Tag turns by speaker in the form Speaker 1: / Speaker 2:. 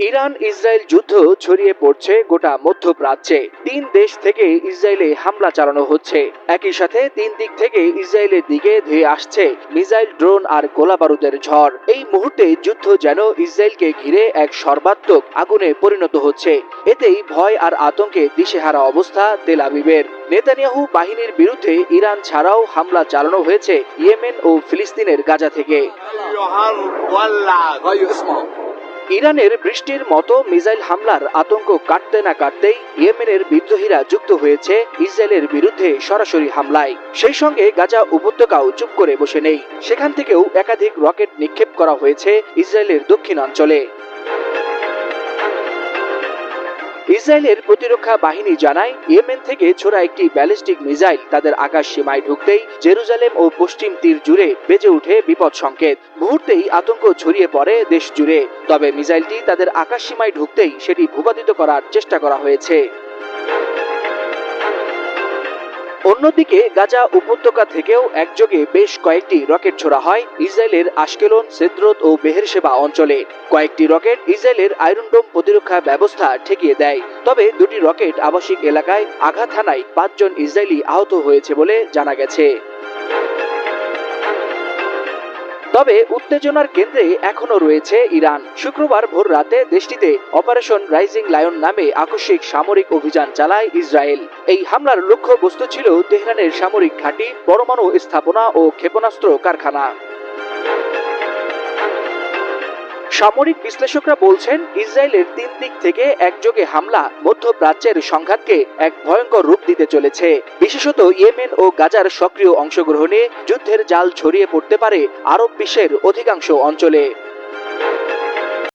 Speaker 1: Iran Israel যুদ্ধ ছড়িয়ে পড়ছে গোটা মধ্যপ্রাচ্যে। ৩ দেশ থেকে ইসরায়েলে হামলা চালানো হচ্ছে। একই সাথে ৩ দিক থেকে ইসরায়েলের দিকে ধেয়ে আসছে মিসাইল, ড্রোন আর গোলাবারুদের ঝড়। এই মুহূর্তে যুদ্ধ যেন ইসরায়েলকে ঘিরে এক সর্বাত্মক আগুনে পরিণত হচ্ছে। এতেই ভয় আর আতঙ্কে দিশেহারা অবস্থা তেল আবিবের। নেতানিয়াহু বাহিনীর বিরুদ্ধে ইরান ছাড়াও হামলা চালানো হয়েছে ইয়েমেন ও ফিলিস্তিনের গাজা থেকে। ইরানের বৃষ্টির মতো মিসাইল হামলার আতঙ্ক কাটতে না কাটতেই ইয়েমেনের বিদ্রোহীরা যুক্ত হয়েছে ইসরায়েলের বিরুদ্ধে সরাসরি হামলায়। সেই সঙ্গে গাজা উপত্যকাও চুপ করে বসে নেই। সেখান থেকেও একাধিক রকেট নিক্ষেপ করা হয়েছে ইসরায়েলের দক্ষিণাঞ্চলে। ইসরায়েলের প্রতিরক্ষা বাহিনী জানায়, ইয়েমেন থেকে ছোড়া একটি ব্যালিস্টিক মিসাইল তাদের আকাশ সীমায় ঢুকতেই জেরুজালেম ও পশ্চিম তীর জুড়ে বেজে ওঠে বিপদ সংকেত। মুহূর্তেই আতঙ্ক ছড়িয়ে পড়ে দেশ জুড়ে। তবে মিসাইলটি তাদের আকাশ সীমায় ঢুকতেই সেটি ভূপাতিত করার চেষ্টা করা হয়েছে। অন্যদিকে গাজা উপত্যকা থেকেও একযোগে বেশ কয়েকটি রকেট ছোড়া হয় ইসরায়েলের আশকেলন, সেদ্রত ও বেহেরশেবা অঞ্চলে। কয়েকটি রকেট ইসরায়েলের আয়রন ডোম প্রতিরক্ষা ব্যবস্থা ঠেকিয়ে দেয়। তবে দুটি রকেট আবাসিক এলাকায় আঘাত হানায় ৫ জন ইসরায়েলি আহত হয়েছে বলে জানা গেছে। তবে উত্তেজনার কেন্দ্রে এখনো রয়েছে ইরান। শুক্রবার ভোর রাতে দেশটিতে অপারেশন রাইজিং লায়ন নামে আকস্মিক সামরিক অভিযান চালায় ইসরায়েল। এই হামলার লক্ষ্যবস্তু ছিল তেহরানের সামরিক ঘাঁটি, পরমাণু স্থাপনা ও ক্ষেপণাস্ত্র কারখানা। সামরিক বিশ্লেষকরা বলছেন, ইসরায়েলের ৩ দিক থেকে একযোগে হামলা মধ্যপ্রাচ্যের সংঘাতকে এক ভয়ঙ্কর রূপ দিতে চলেছে। বিশেষত ইয়েমেন ও গাজার সক্রিয় অংশগ্রহণে যুদ্ধের জাল ছড়িয়ে পড়তে পারে আরব বিশ্বের অধিকাংশ অঞ্চলে।